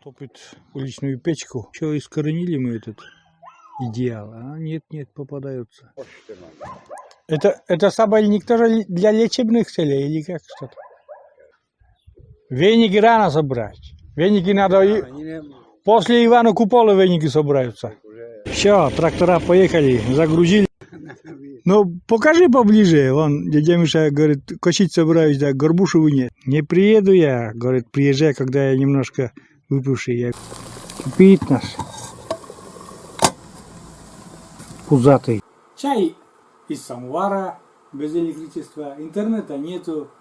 топит уличную печку. Что, искоренили мы этот идеал? А нет, попадаются. Это сабельник тоже для лечебных целей или как что-то? Веники рано собрать. Веники надо... После Ивана Купола веники собираются. Все, трактора поехали, загрузили. Ну, покажи поближе. Вон, дядя Миша говорит, косить собираюсь, да, Горбушеву нет. Не приеду я, говорит, приезжай, когда я немножко выпивший. Я... Кипит нас. Пузатый. Чай из самовара, без электричества, интернета нету.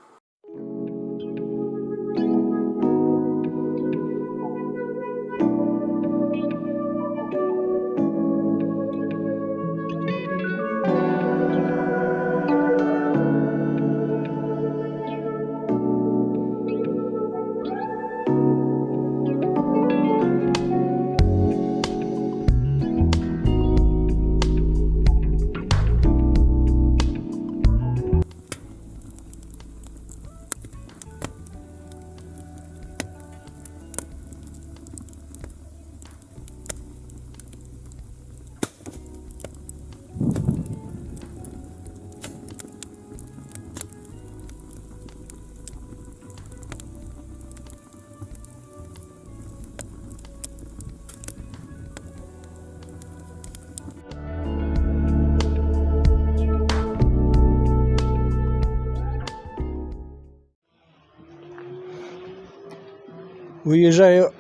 Выезжаю,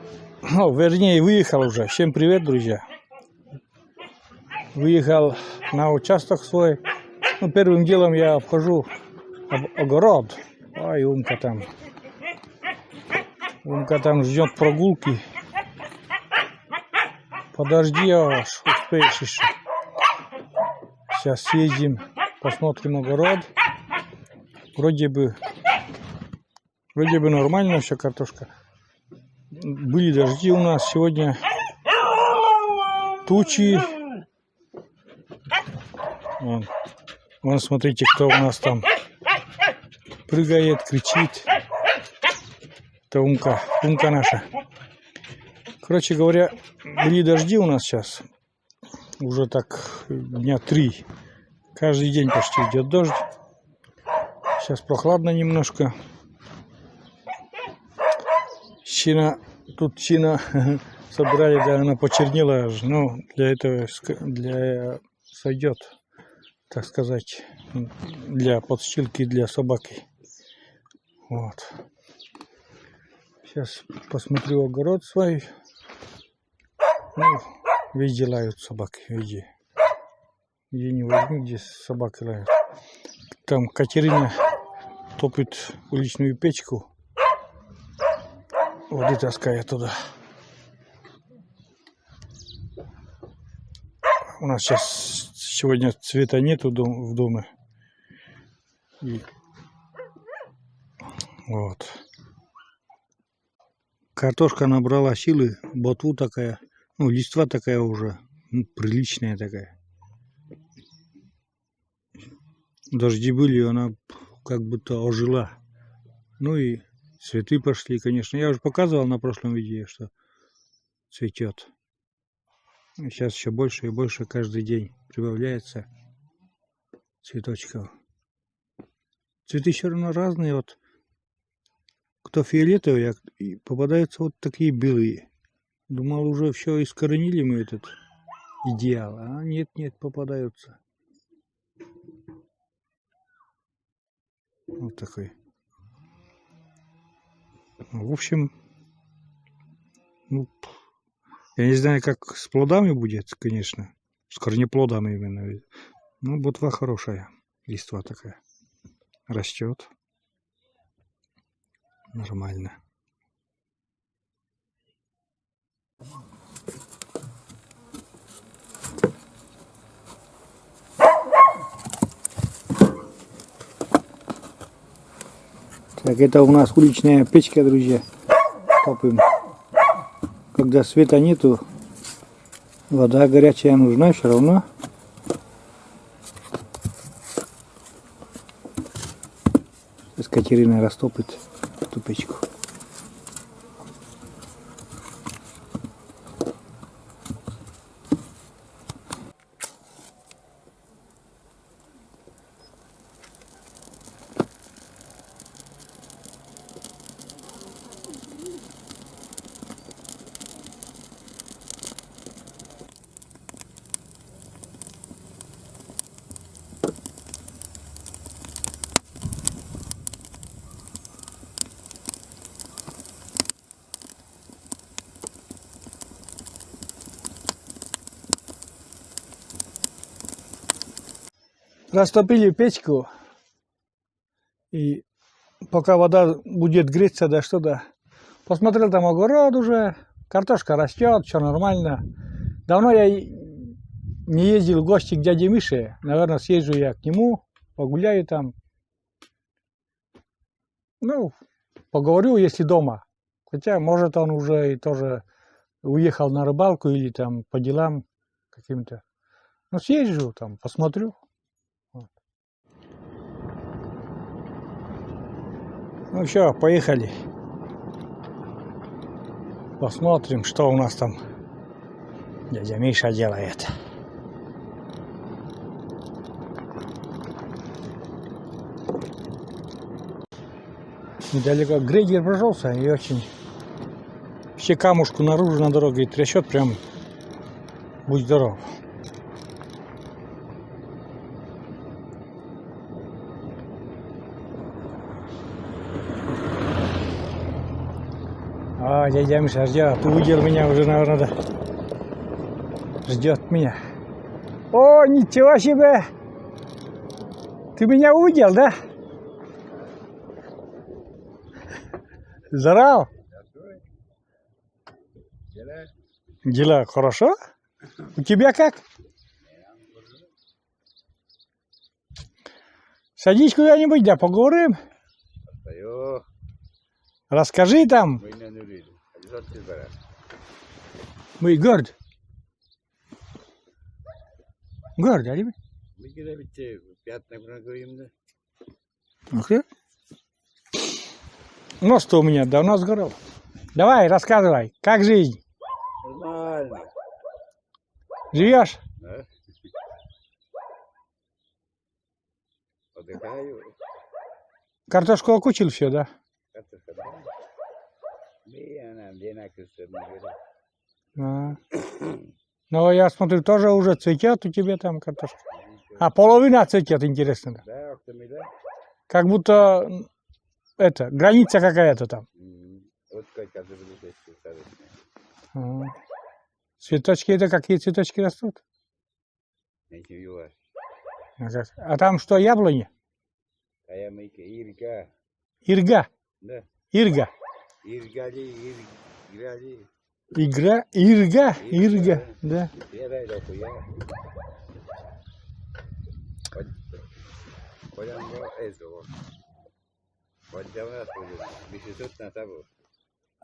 вернее, выехал уже. Всем привет, друзья. Выехал на участок свой. Ну, первым делом я обхожу огород. Ай, Умка там. Умка там ждет прогулки. Подожди, аж успеешь еще. Сейчас съездим, посмотрим огород. Вроде бы нормально все, картошка. Были дожди у нас сегодня, тучи. Вон, смотрите, кто у нас там прыгает, кричит. Это Умка наша. Короче говоря, были дожди у нас сейчас. Уже так дня 3. Каждый день почти идет дождь. Сейчас прохладно немножко. Тут чина собрали, да, она почернела, но для этого сойдет, так сказать, для подстилки для собаки. Вот. Сейчас посмотрю огород свой. Ну, везде лают собаки, везде. Где не возьми, где собаки лают. Там Катерина топит уличную печку. Воды таскаю туда. У нас сейчас сегодня цвета нету в доме. И вот. Картошка набрала силы, ботву такая, ну, листва такая уже, ну, приличная такая. Дожди были, она как будто ожила. Ну и цветы пошли, конечно. Я уже показывал на прошлом видео, что цветет. Сейчас еще больше и больше каждый день прибавляется цветочков. Цветы все равно разные. Вот кто фиолетовый, попадаются вот такие белые. Думал, уже все искоренили мы этот идеал. А нет, попадаются. Вот такой. В общем, ну, я не знаю, как с плодами будет, конечно. С корнеплодами именно. Ну, ботва хорошая. Листва такая. Растет. Нормально. Так, это у нас уличная печка, друзья. Топим. Когда света нету, вода горячая нужна все равно. Сейчас Катерина растопит эту печку. Растопили печку. И пока вода будет греться, да что-то. Посмотрел там огород уже. Картошка растет, все нормально. Давно я не ездил в гости к дяде Мише. Наверное, съезжу я к нему, погуляю там. Ну, поговорю, если дома. Хотя, может, он уже и тоже уехал на рыбалку или там по делам каким-то. Ну, съезжу там, посмотрю. Вот. Ну, все, поехали. Посмотрим, что у нас там дядя Миша делает. Недалеко грейдер прошелся и очень все камушку наружу на дороге трясет, прям будь здоров. А, дядя Миша ждет, увидел меня уже, наверное, да. Ждет меня. О, ничего себе! Ты меня увидел, да? Здорово! Дела хорошо? У тебя как? Садись куда-нибудь, да поговорим. Расскажи там. Мы горд. Горд, а ребят? Нос-то у меня давно сгорел. Давай, рассказывай, как жизнь? Нормально. Живешь? Да. Отдыхаю. Картошку окучил все, да? Картошка, да? А. Ну, я смотрю, тоже уже цветет у тебя там картошка. А, половина цветет, интересно. Да? Да, да. Как будто это, граница какая-то там. Вот как были А. Цветочки это какие цветочки растут? А там что, яблони? Ирга. Ирга. Да. Ирга. Иргали. Игра, Ирга, да.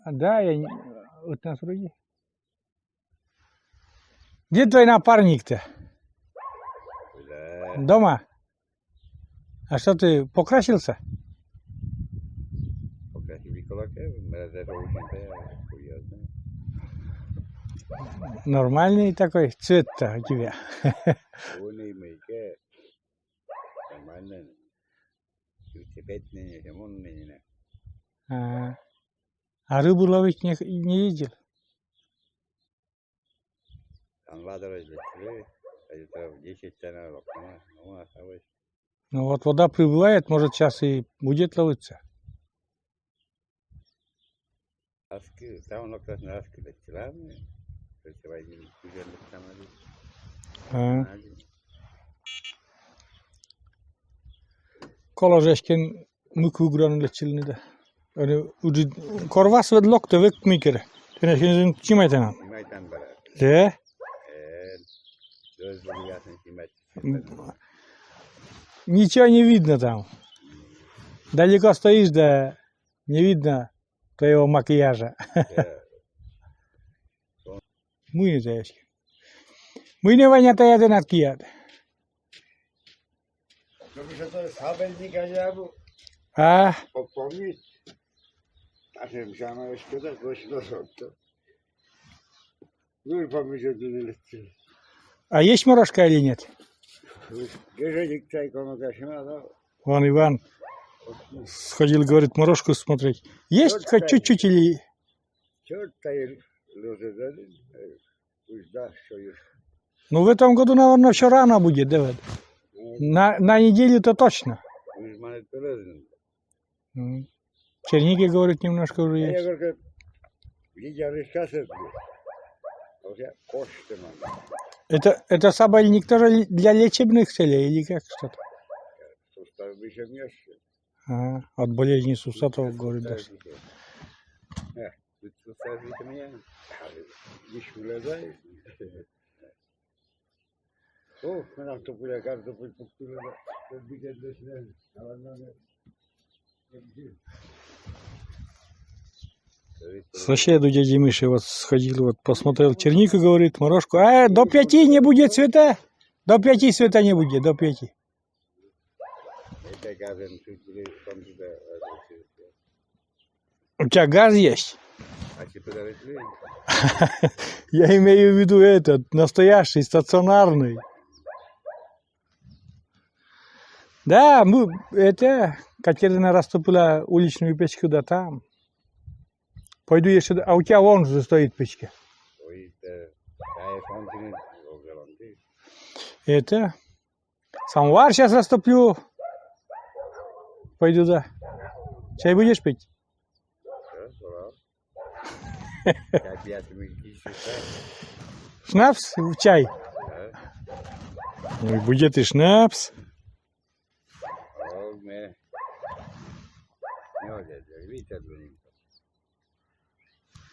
Да, я вот нас вроде. Где твой напарник-то? Да. Дома? А что ты, покрасился? Нормальный такой цвет-то у тебя. А рыбу ловить не ездил? Ну вот вода прибывает, может сейчас и будет ловиться. Koложешкен мук угранлечилни да. Уди корвас ведлок те век микере. Тене хинзин чимайтена. Да? Ничего не видно там. Далеко стоишь, да не видно твоего макияжа. Мы не заячки. Мы не ванята яден от кияд. А? А есть морожка или нет? Вон Иван сходил, говорит, морожку смотреть. Есть хоть чуть-чуть или... Ну, в этом году, наверное, все рано будет, да? На неделю-то точно. Черники, говорит, немножко уже есть. Это сабельник тоже для лечебных целей или как что-то? Сустав вышибнешь. От болезней суставов, говорит, даже. Тут сустав меня. Еще влезаешь. О, нам то пуля картофель пустила. Бегать для себя. К соседу дяди Миши вот сходил, вот посмотрел чернику, говорит, морожку. До 5 не будет света. До 5 света не будет, до 5. Это газен чуть ли там туда. У тебя газ есть? А теперь подошли. Я имею в виду этот, настоящий, стационарный. Да, Катерина растопила уличную печку, да там. Пойду еще, а у тебя вон же стоит печка. Это, самовар сейчас растоплю. Пойду, да. Чай будешь пить? Шнапс в чай? Ой, будет и шнапс.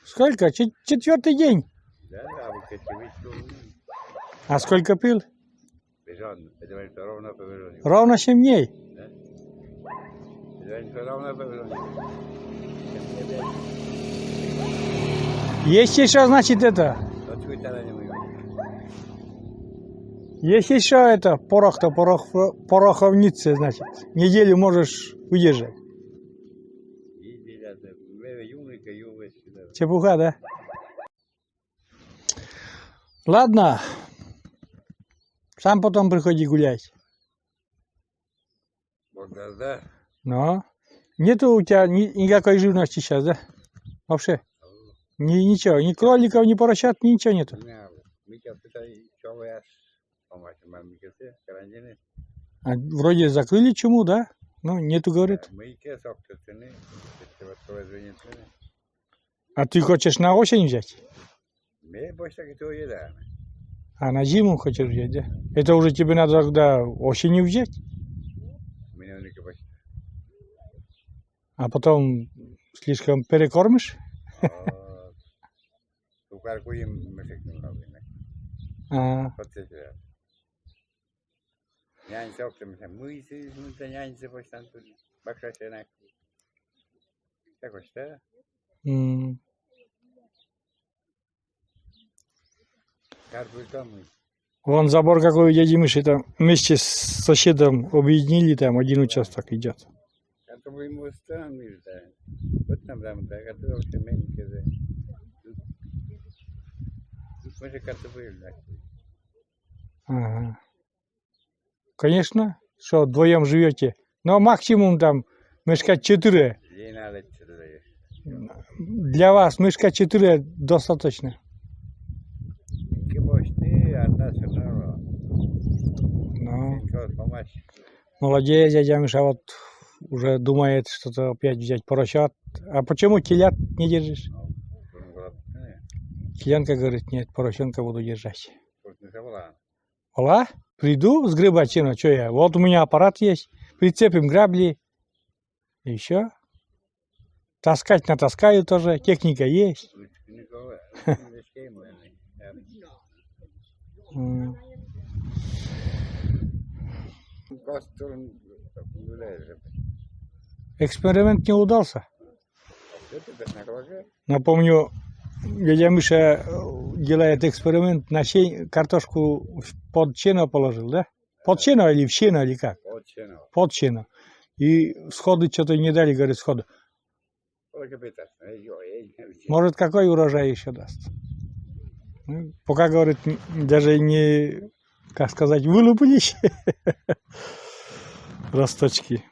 Сколько? Четвертый день. А сколько пил? Ровно 7 дней. Есть еще, значит, это. Есть еще это, пороховница, значит. Неделю можешь выдержать. Чепуха, да? Ладно. Сам потом приходи гулять. Но. Нету у тебя никакой живности сейчас, да? Вообще? Ничего, ни кроликов, ни поросят, ничего нету. Вроде закрыли чуму, да? Ну, нету, говорит. А ты хочешь на осень взять? А на зиму хочешь взять, да? Это уже тебе надо тогда осенью взять? А потом слишком перекормишь? Вон забор какой у дяди Миши, там вместе с соседом объединили, там один участок идет. Ага. Конечно, что вдвоем живете. Но максимум там мешкать 4. Для вас мешкать 4 достаточно. Ну, молодец, дядя Миша, вот уже думает что-то опять взять поросят. А почему телят не держишь? Теленка говорит, нет, поросенка буду держать. Ола? Приду сгребать, ну что я? Вот у меня аппарат есть, прицепим грабли. И все. Таскать натаскаю тоже, техника есть. Эксперимент не удался. Напомню, дядя Миша делает эксперимент, на картошку под сено положил, да? Под сено или в сено, или как? Под сено. И сходы что-то не дали, говорит, сходу. Может, какой урожай еще даст? Пока, говорит, даже не, как сказать, вылупились росточки.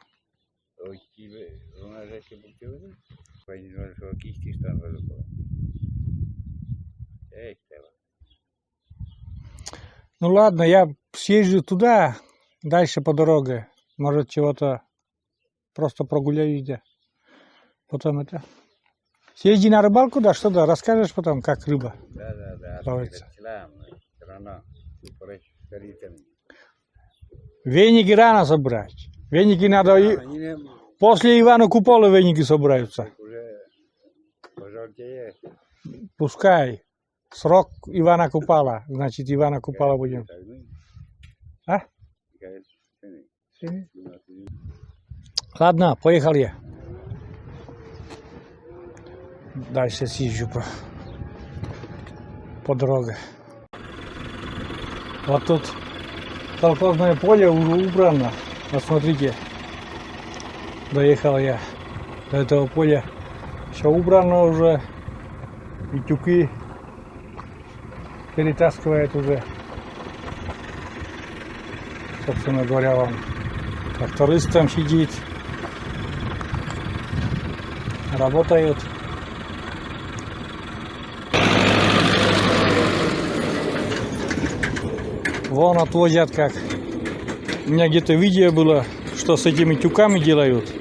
Ну ладно, я съезжу туда, дальше по дороге. Может, чего-то просто прогуляюсь, да. Потом это... Съезди на рыбалку, да, что да, расскажешь потом, как рыба Да. ловится. Веники рано собрать. Веники надо Они не... после Ивана Купола веники собираются. Уже пожелтеет. Пускай. Срок Ивана Купала. Значит, Ивана Купала будем. А? Ладно, поехали. Дальше съезжу по дороге. Вот тут колхозное поле уже убрано. Посмотрите. Доехал я до этого поля. Все убрано уже. И тюки перетаскивает уже. Собственно говоря, он тракторист там сидит. Работает. Вон отвозят как. У меня где-то видео было, что с этими тюками делают.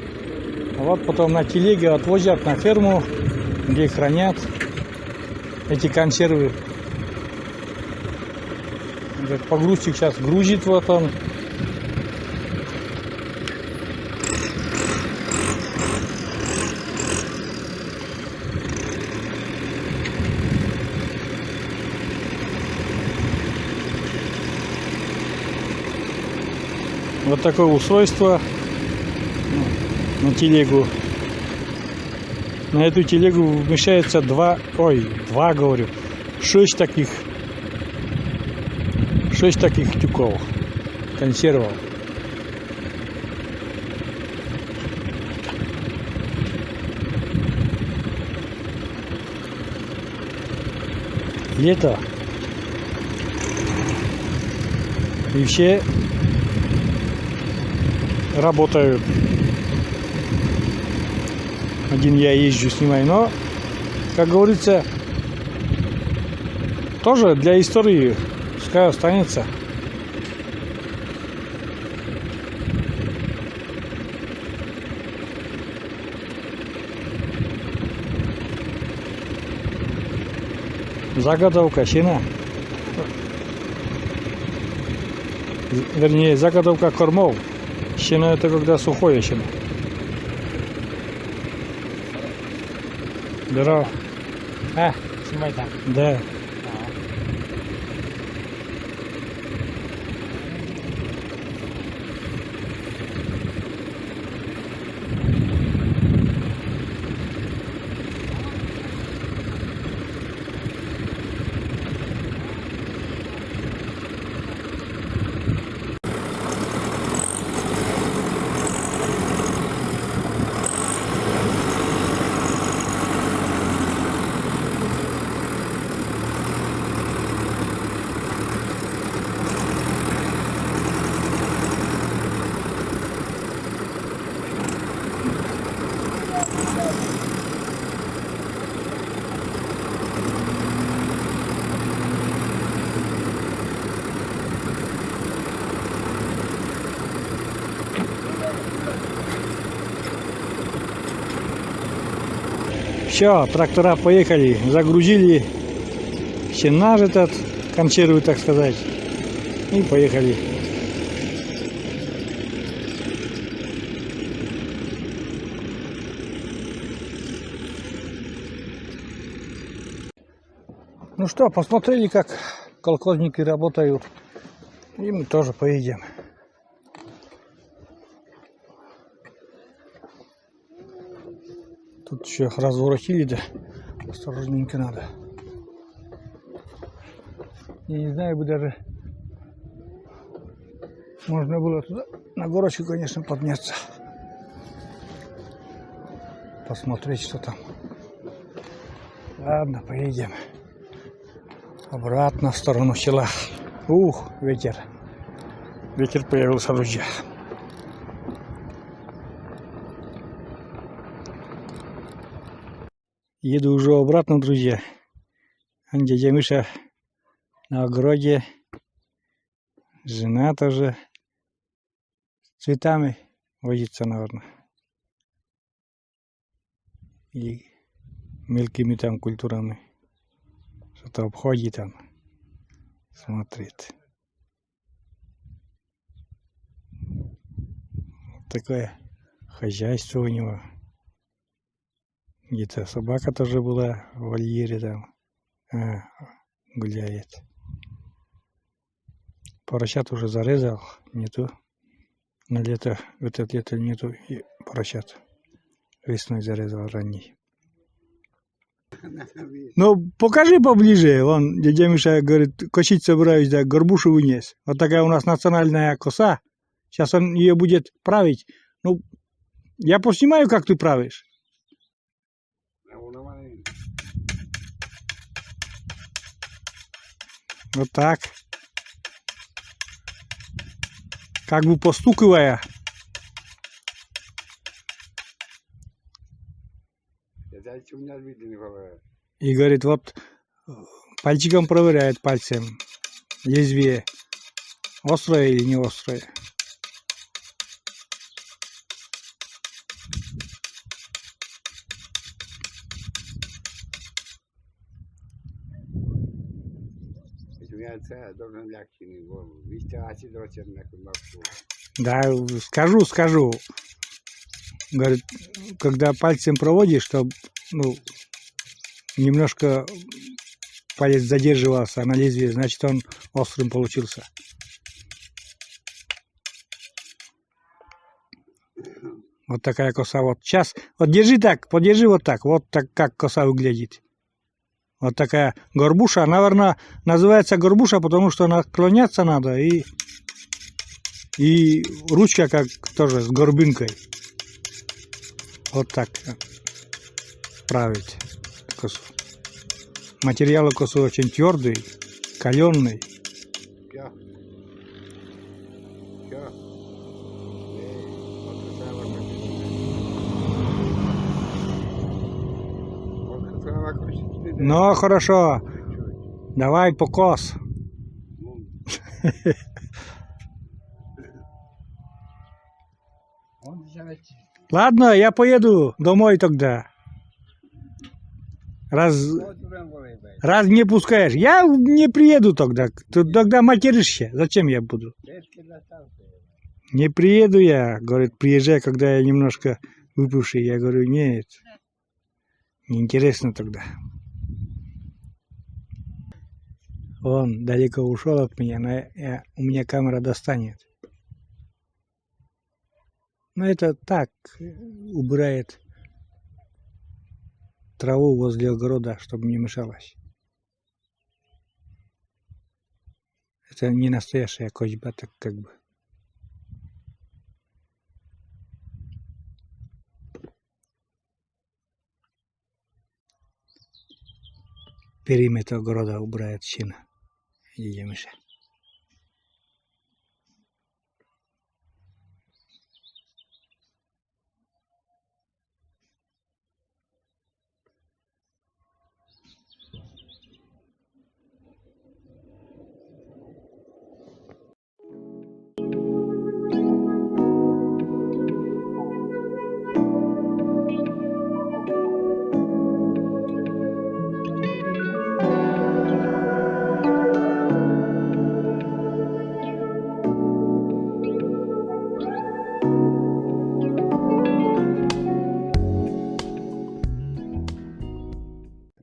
А вот потом на телеге отвозят на ферму, где хранят эти консервы. Этот погрузчик сейчас грузит вот он. Вот такое устройство на телегу. На эту телегу вмещается два говорю, 6 таких тюков консервов. Лето. И все работают. Один я езжу, снимаю, но, как говорится, тоже для истории пускай останется. Заготовка сена. Вернее, заготовка кормов. Сено это когда сухое сено. Здорово. Снимай там. Да. Все, трактора поехали, загрузили сенаж этот, консервы, так сказать, и поехали. Ну что, посмотрели, как колхозники работают, и мы тоже поедем. Тут еще разворотили, да, осторожненько надо. Я не знаю, бы даже можно было туда на горочку, конечно, подняться. Посмотреть, что там. Ладно, поедем обратно в сторону села. Ух, ветер. Ветер появился, друзья. Еду уже обратно, друзья. Дядя Миша на огороде. Жена тоже с цветами возится, наверное. И мелкими там культурами. Что-то обходит там. Смотрит. такое хозяйство у него. Где-то собака тоже была в вольере там. Гуляет. Поросят уже зарезал, нету. На лето, в это лето нету и поросят. Весной зарезал ранний. Ну, покажи поближе. Вон, дядя Миша говорит, косить собираюсь, да, горбушу вынес. Вот такая у нас национальная коса. Сейчас он ее будет править. Ну, я поснимаю, как ты правишь. Вот так. Как бы постукивая. И говорит, вот пальчиком проверяет пальцем лезвие. Острое или не острое. Да, скажу. Говорит, когда пальцем проводишь, чтобы, ну, немножко палец задерживался на лезвии, значит он острым получился. Вот такая коса. Вот сейчас, вот держи так, подержи вот так как коса выглядит. Вот такая горбуша, наверное, называется горбуша, потому что наклоняться надо и ручка как тоже с горбинкой. Вот так править косу. Материал у косы очень твердый, каленый. Ну, хорошо. Давай покос. Ладно, я поеду домой тогда. Раз не пускаешь. Я не приеду тогда. Тогда материшься. Зачем я буду? Не приеду я. Говорит, приезжай, когда я немножко выпивший. Я говорю, нет. Неинтересно тогда. Он далеко ушел от меня, но у меня камера достанет. Но это так, убирает траву возле огорода, чтобы не мешалось. Это не настоящая козьба, так как бы. Периметр огорода убирает щина. Дядя Миша.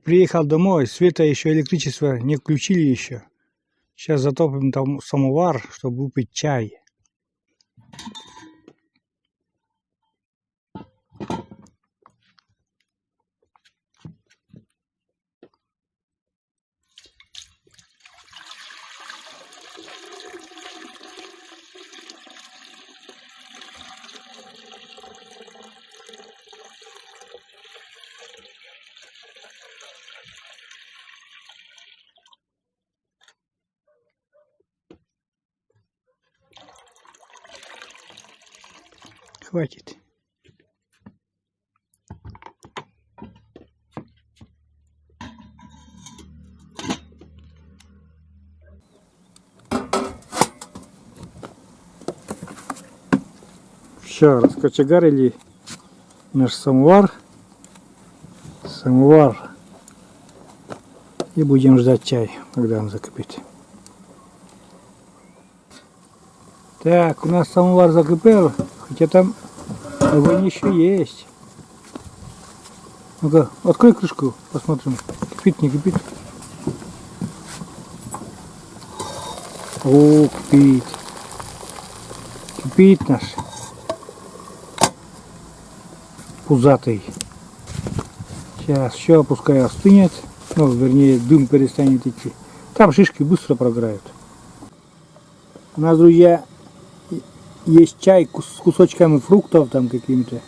Приехал домой, света еще, электричество не включили еще. Сейчас затопим там самовар, чтобы выпить чай. Хватит. Все, раскочегарили наш самовар. И будем ждать чай, когда он закипит. Так, у нас самовар закипел. Хотя там огонь еще есть. Ну-ка, открой крышку, посмотрим. Кипит, не кипит. О, кипит. Кипит наш. Пузатый. Сейчас еще пускай остынет. Ну, вернее, дым перестанет идти. Там шишки быстро прогорают. У нас, друзья, есть чай с кусочками фруктов там какими-то.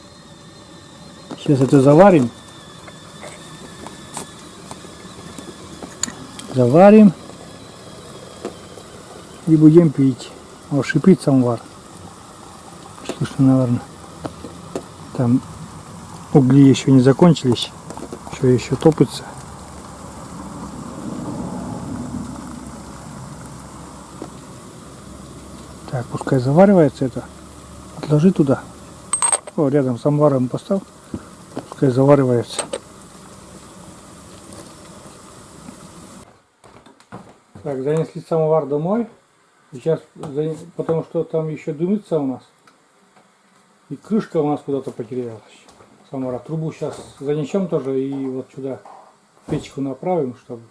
Сейчас это заварим. Заварим. И будем пить. О, шипит самовар. Слышно, наверное. Там угли еще не закончились. Еще топится. Так, пускай заваривается это. Отложи туда. О, рядом с самоваром поставь. Пускай заваривается. Так, занесли самовар домой. Сейчас, потому что там еще дымится у нас. И крышка у нас куда-то потерялась. Самовара. Трубу сейчас занесем тоже и вот сюда печку направим, чтобы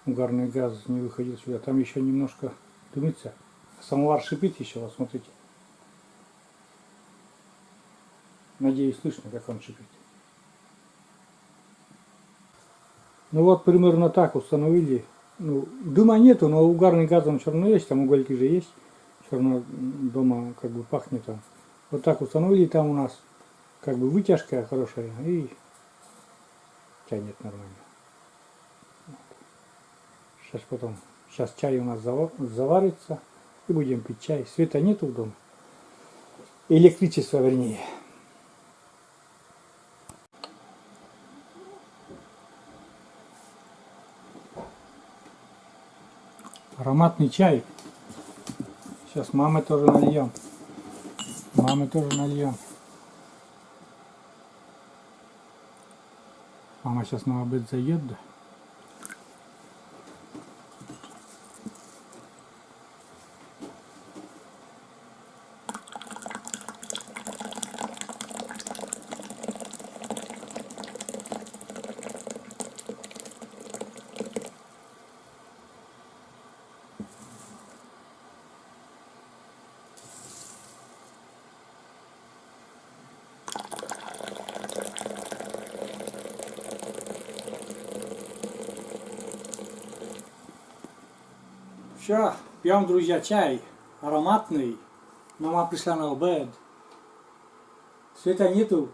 угарный газ не выходил сюда. Там еще немножко дымится. Самовар шипит еще, вот смотрите. Надеюсь, слышно, как он шипит. Ну вот примерно так установили. Ну, дыма нету, но угарный газ он все равно есть, там угольки же есть. Все равно дома как бы пахнет там. Вот так установили, там у нас как бы вытяжка хорошая и тянет нормально. Сейчас чай у нас заварится и будем пить чай. Света нету в доме. Электричества, вернее. Ароматный чай. Сейчас маме тоже нальем. Маме тоже нальем. Мама сейчас на обед заедет. Все, пьем, друзья, чай ароматный. Мама пришла на обед. Света нету.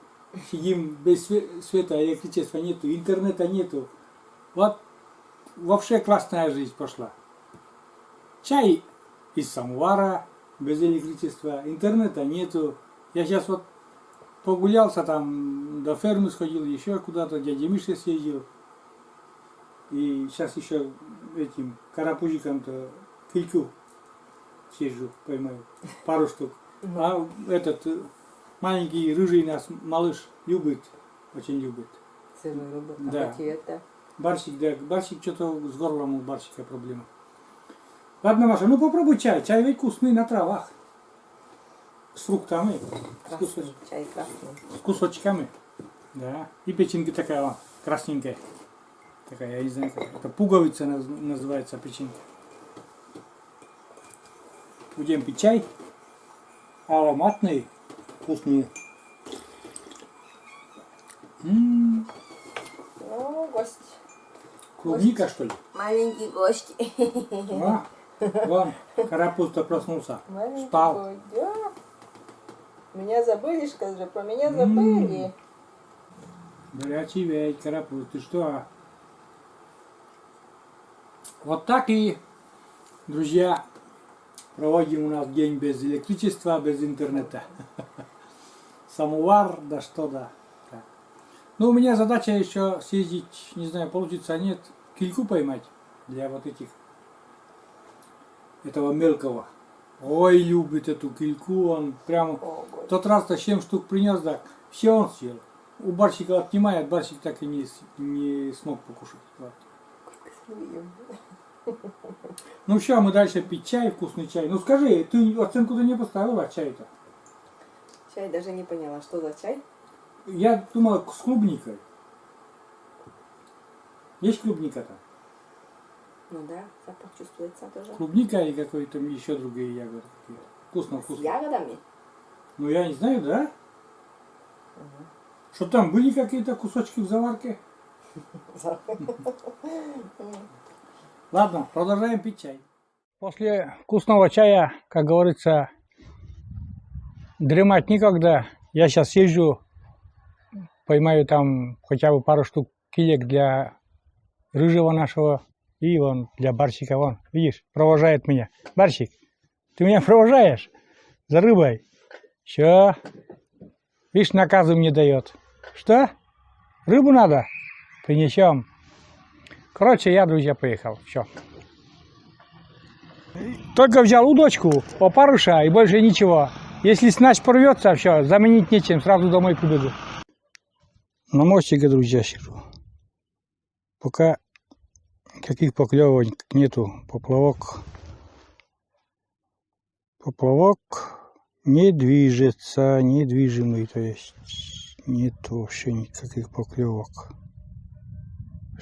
Сидим без света, электричества нету, интернета нету. Вот вообще классная жизнь пошла. Чай из самовара, без электричества, интернета нету. Я сейчас вот погулялся там, до фермы сходил, еще куда-то, дядя Миша съездил. И сейчас еще этим карапузиком-то кильку съезжу, поймаю. Пару штук. А этот маленький рыжий нас малыш любит, очень любит. Целую рыбу. Да. А какие это? Барсик, да, барсик что-то с горлом у барсика проблема. Ладно, Маша, ну попробуй чай. Чай ведь вкусный на травах. С фруктами. Красный чай, красный. С кусочками. Да. И печенька такая вот, красненькая. Такая, я не знаю, как это пуговица называется, печенька. Будем пить чай. Ароматный, вкусный. Ну, гость. Клубника, что ли? Маленький гость. А, вон, карапуз-то проснулся. Маленький Спал. гость, да. Меня забыли, скажи, про меня забыли. Горячий ведь, карапуз, ты что? А? Вот так и, друзья, проводим у нас день без электричества, без интернета. Самовар, да что да. Так. Ну, у меня задача еще съездить, не знаю, получится, нет, кильку поймать для вот этих, этого мелкого. Ой, любит эту кильку, он прямо, в тот раз-то 7 штук принес, да, все он съел. У барсика отнимает, барсик так и не смог покушать. Вот. Ну все, мы дальше пить чай, вкусный чай. Ну скажи, ты оценку-то не поставила чай-то? Чай даже не поняла, что за чай? Я думал, с клубникой. Есть клубника-то? Ну да, запах чувствуется тоже. Клубника и какой-то еще другие ягоды. Вкусно, С вкусно. ягодами? Ну я не знаю, да? Что там были какие-то кусочки в заварке? Ладно, продолжаем пить чай. После вкусного чая, как говорится, дремать никогда. Я сейчас съезжу, поймаю там хотя бы пару штук килек для рыжего нашего и вон для Барсика. Вон, видишь, провожает меня. Барсик, ты меня провожаешь за рыбой? Все. Видишь, наказы мне дает. Что? Рыбу надо? Принесем. Короче, я, друзья, поехал. Все. Только взял удочку, опарыша и больше ничего. Если снасть порвется, все, заменить нечем, сразу домой прибегу. На мостике, друзья, сижу. Пока каких поклевок нету. Поплавок не движется, недвижимый, то есть нет вообще никаких поклевок.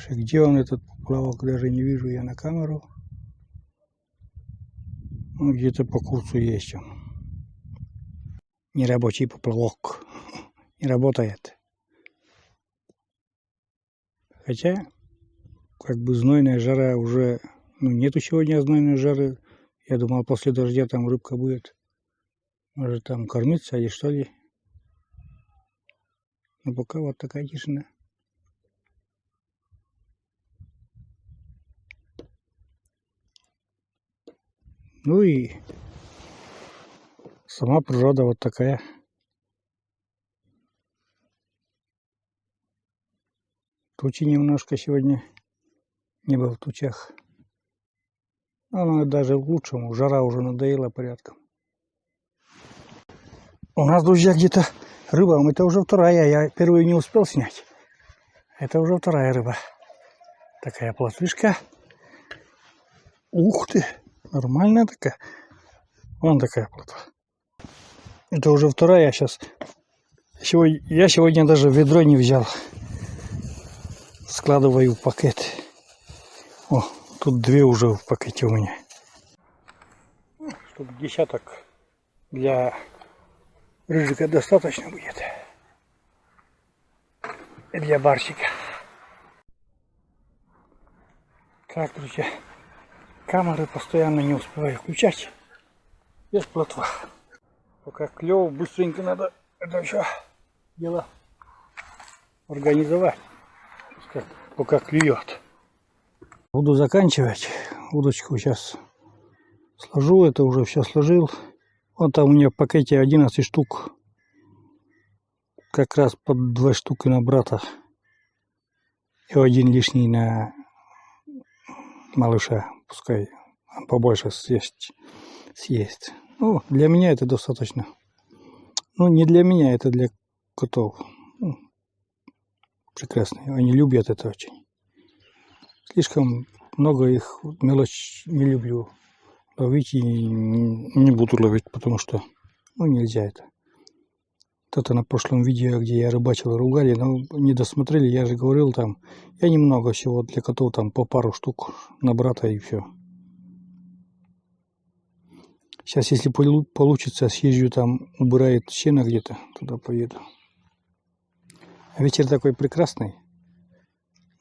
Где он, этот поплавок, даже не вижу я на камеру. Ну, где-то по курсу есть он. Нерабочий поплавок. Не работает. Хотя, как бы знойная жара уже... Ну, нету сегодня знойной жары. Я думал, после дождя там рыбка будет. Может, там кормиться или что ли. Но пока вот такая тишина. Ну и сама природа вот такая. Тучи немножко сегодня, небо в тучах. Но даже к лучшему, жара уже надоела порядком. У нас, друзья, где-то рыба, это уже вторая, я первую не успел снять. Это уже вторая рыба. Такая плотвишка. Ух ты, нормальная такая. Вон такая плотва. Это уже вторая, я сегодня даже ведро не взял. Складываю в пакет. О, тут две уже в пакете у меня. Штук десяток для рыжика достаточно будет. И для Барсика. Так, друзья, камеры постоянно не успеваю включать. Есть плотва. Пока клёв, быстренько надо это все дело организовать. Пока клюет. Буду заканчивать. Удочку сейчас сложу. Это уже все сложил. Вот там у меня в пакете 11 штук. Как раз под 2 штуки на брата. И один лишний на малыша. Пускай он побольше съест. Ну, для меня это достаточно. Ну, не для меня, это для котов. Прекрасные. Они любят это очень. Слишком много их, мелочь не люблю ловить и не буду ловить, потому что нельзя это. Кто-то на прошлом видео, где я рыбачил, ругали, но не досмотрели, я же говорил там, я немного всего для котов там по пару штук на брата и все. Сейчас, если получится, съезжу там, убирает сено где-то, туда поеду. А вечер такой прекрасный.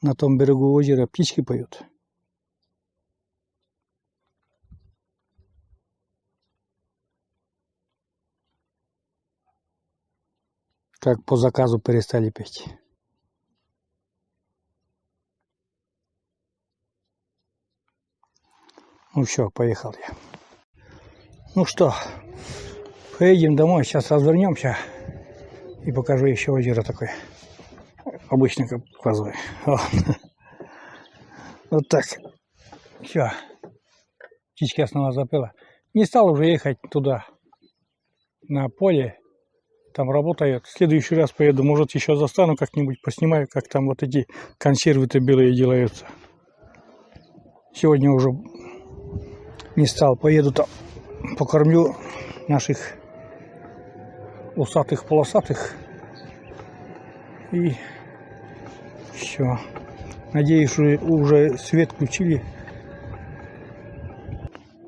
На том берегу озера птички поют. Как по заказу перестали петь. Ну все, поехал я. Ну что, поедем домой, сейчас развернемся и покажу еще озеро такое. Обычно как показываю. Вот так. Все. Птичка снова запела. Не стал уже ехать туда, на поле. Там работает. В следующий раз поеду. Может, еще застану как-нибудь, поснимаю, как там вот эти консервы-то белые делаются. Сегодня уже не стал. Поеду там, покормлю наших усатых полосатых. И все. Надеюсь, что уже свет включили.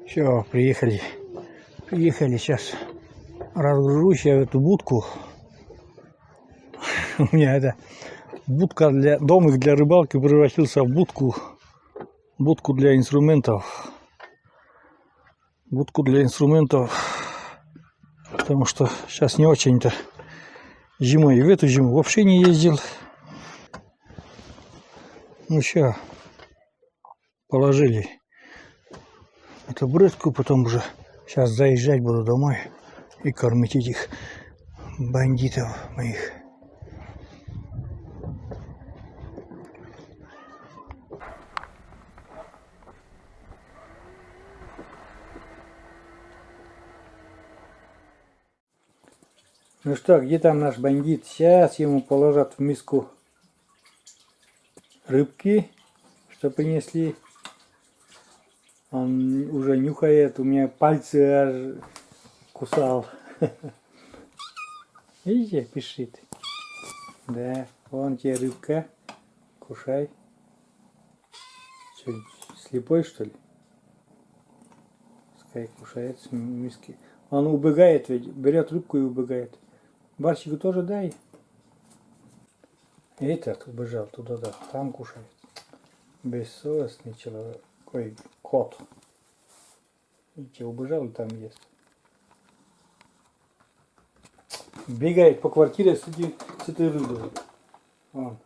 Все, приехали. Приехали сейчас. Разгружусь я в эту будку. У меня это будка для домик для рыбалки превратился в будку. Будку для инструментов. Будку для инструментов. Потому что сейчас не очень-то зимой. В эту зиму вообще не ездил. Ну все. Положили эту брызгу, потом уже сейчас заезжать буду домой и кормить этих бандитов моих. Ну что, где там наш бандит? Сейчас ему положат в миску рыбки, что принесли. Он уже нюхает, у меня пальцы аж кусал. Видите, пишет. Да, вон тебе рыбка. Кушай. Что, слепой, что ли? Пускай кушает с миски. Он убегает ведь, берет рыбку и убегает. Барсику тоже дай. Этот убежал туда, да, там кушает. Бессовестный человек. Ой, кот. Видите, убежал и там ест. Бегает по квартире с этой рыбой. Вон.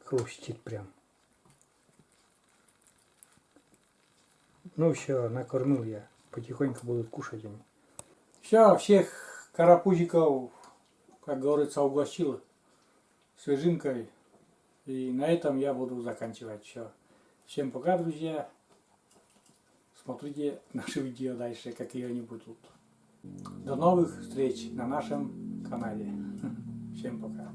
Хрустит прям. Ну все, накормил я. Потихоньку будут кушать они. Все, всех карапузиков, как говорится, угостил свежинкой. И на этом я буду заканчивать все. Всем пока, друзья. Смотрите наши видео дальше, какие они будут. До новых встреч на нашем канале. Всем пока.